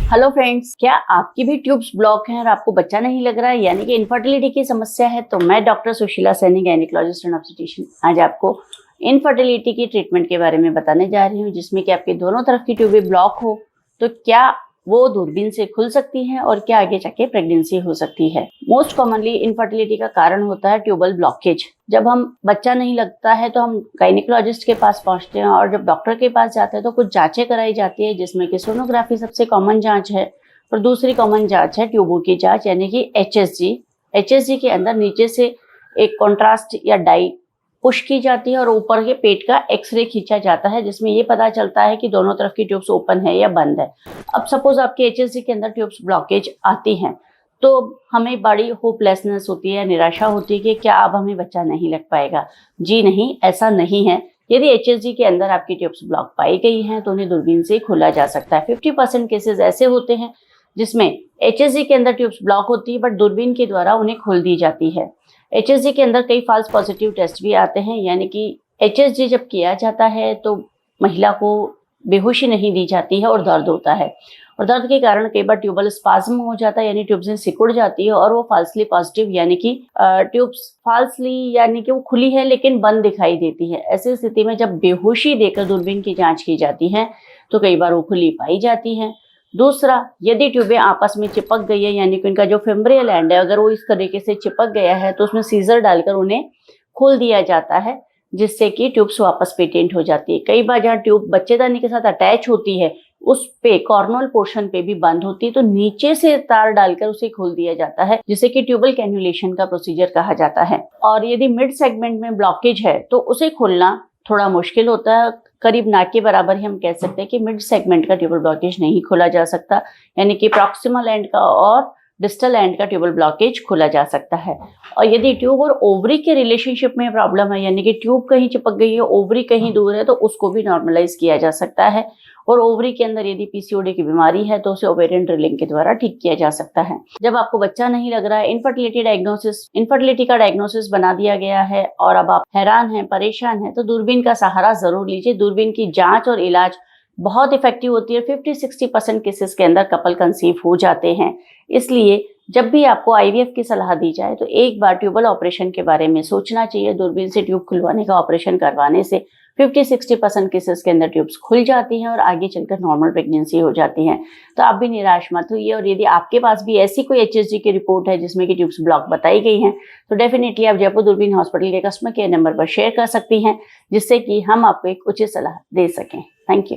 Hello friends, क्या आपकी भी ट्यूब्स ब्लॉक हैं और आपको बच्चा नहीं लग रहा है, यानी कि इनफर्टिलिटी की समस्या है? तो मैं doctor Sushila Saini, gynaecologist and obstetrician, आज आपको इनफर्टिलिटी की ट्रीटमेंट के बारे में बताने जा रही हूँ, जिसमें कि आपकी दोनों तरफ की ट्यूबें ब्लॉक हो तो क्या वो दूरबीन से खुल सकती हैं और क्या आगे जाके प्रेगनेंसी हो सकती है। मोस्ट कॉमनली इनफर्टिलिटी का कारण होता है ट्यूबल ब्लॉकेज। जब हम बच्चा नहीं लगता है तो हम गायनेकोलॉजिस्ट के पास पहुंचते हैं और जब डॉक्टर के पास जाते हैं तो कुछ जांचें कराई जाती है, जिसमें कि सोनोग्राफी सबसे कॉमन जांच है और दूसरी कॉमन जांच है ट्यूबों की जांच, यानी कि एचएसजी। एचएसजी के अंदर नीचे से एक कॉन्ट्रास्ट या डाई पुश की जाती है और ऊपर के पेट का एक्सरे खींचा जाता है, जिसमें ये पता चलता है कि दोनों तरफ की ट्यूब्स ओपन है या बंद है। अब सपोज आपके एचएसजी के अंदर ट्यूब्स ब्लॉकेज आती हैं तो हमें बड़ी होपलेसनेस होती है, निराशा होती है कि क्या अब हमें बच्चा नहीं लग पाएगा। जी नहीं, ऐसा नहीं है। यदि एचएसजी के अंदर आपकी ट्यूब्स ब्लॉक पाई गई हैं तो उन्हें दूरबीन से खोला जा सकता है। 50% केसेस ऐसे होते हैं जिसमें एचएसजी के अंदर ट्यूब्स ब्लॉक होती है बट दूरबीन के द्वारा उन्हें खोल दी जाती है। एचएसजी के अंदर कई फॉल्स पॉजिटिव टेस्ट भी आते हैं, यानी कि एचएसजी जब किया जाता है तो महिला को बेहोशी नहीं दी जाती है और दर्द होता है, और दर्द के कारण कई बार ट्यूबल स्पाज्म हो जाता है, यानी ट्यूब्स सिकुड़ जाती है और वो फाल्सली पॉजिटिव, यानी कि ट्यूब्स फाल्सली यानी कि वो खुली है लेकिन बंद दिखाई देती है। ऐसी स्थिति में जब बेहोशी देकर दूरबीन की जांच की जाती है तो कई बार वो खुली पाई जाती है। दूसरा, यदि ट्यूबें आपस में चिपक गई है, यानी कि उनका जो फेम्ब्रियल एंड है अगर वो इस तरीके से चिपक गया है तो उसमें सीजर डालकर उन्हें खोल दिया जाता है, जिससे कि ट्यूब्स वापस पेटेंट हो जाती है। कई बार जहाँ ट्यूब बच्चेदानी के साथ अटैच होती है उस पे कॉर्नल पोर्शन पे भी बंद होती है तो नीचे से तार डालकर उसे खोल दिया जाता है, जिसे कि ट्यूबल कैन्युलेशन का प्रोसीजर कहा जाता है। और यदि मिड सेगमेंट में ब्लॉकेज है तो उसे खोलना थोड़ा मुश्किल होता है, करीब ना के बराबर ही हम कह सकते हैं कि मिड सेगमेंट का ट्यूबल ब्लॉकेज नहीं खोला जा सकता, यानी कि प्रॉक्सिमल एंड का और डिस्टल एंड का ट्यूबल ब्लॉकेज खोला जा सकता है। और यदि ट्यूब और ओवरी के रिलेशनशिप में प्रॉब्लम है, यानी कि ट्यूब कहीं चिपक गई है, ओवरी कहीं दूर है, तो उसको भी नॉर्मलाइज किया जा सकता है। और ओवरी के अंदर यदि पीसीओडी की बीमारी है तो उसे ओवेरियन ड्रिलिंग के द्वारा ठीक किया जा सकता है। जब आपको बच्चा नहीं लग रहा है, इनफर्टिलिटी का डायग्नोसिस बना दिया गया है और अब आप हैरान हैं, परेशान हैं, तो दूरबीन का सहारा जरूर लीजिए। दूरबीन की जांच और इलाज बहुत इफेक्टिव होती है। 50-60% केसेस के अंदर कपल कंसीव हो जाते हैं। इसलिए जब भी आपको आईवीएफ की सलाह दी जाए तो एक बार ट्यूबल ऑपरेशन के बारे में सोचना चाहिए। दूरबीन से ट्यूब खुलवाने का ऑपरेशन करवाने से 50-60% केसेस के अंदर ट्यूब्स खुल जाती हैं और आगे चलकर नॉर्मल प्रेगनेंसी हो जाती है। तो आप भी निराश मत होइए, और यदि आपके पास भी ऐसी कोई एचएसजी की रिपोर्ट है जिसमें कि ट्यूब्स ब्लॉक बताई गई हैं तो डेफिनेटली आप जयपुर दूरबीन हॉस्पिटल के कस्टमर केयर नंबर पर शेयर कर सकती हैं, जिससे कि हम आपको एक उचित सलाह दे सकें। Thank you.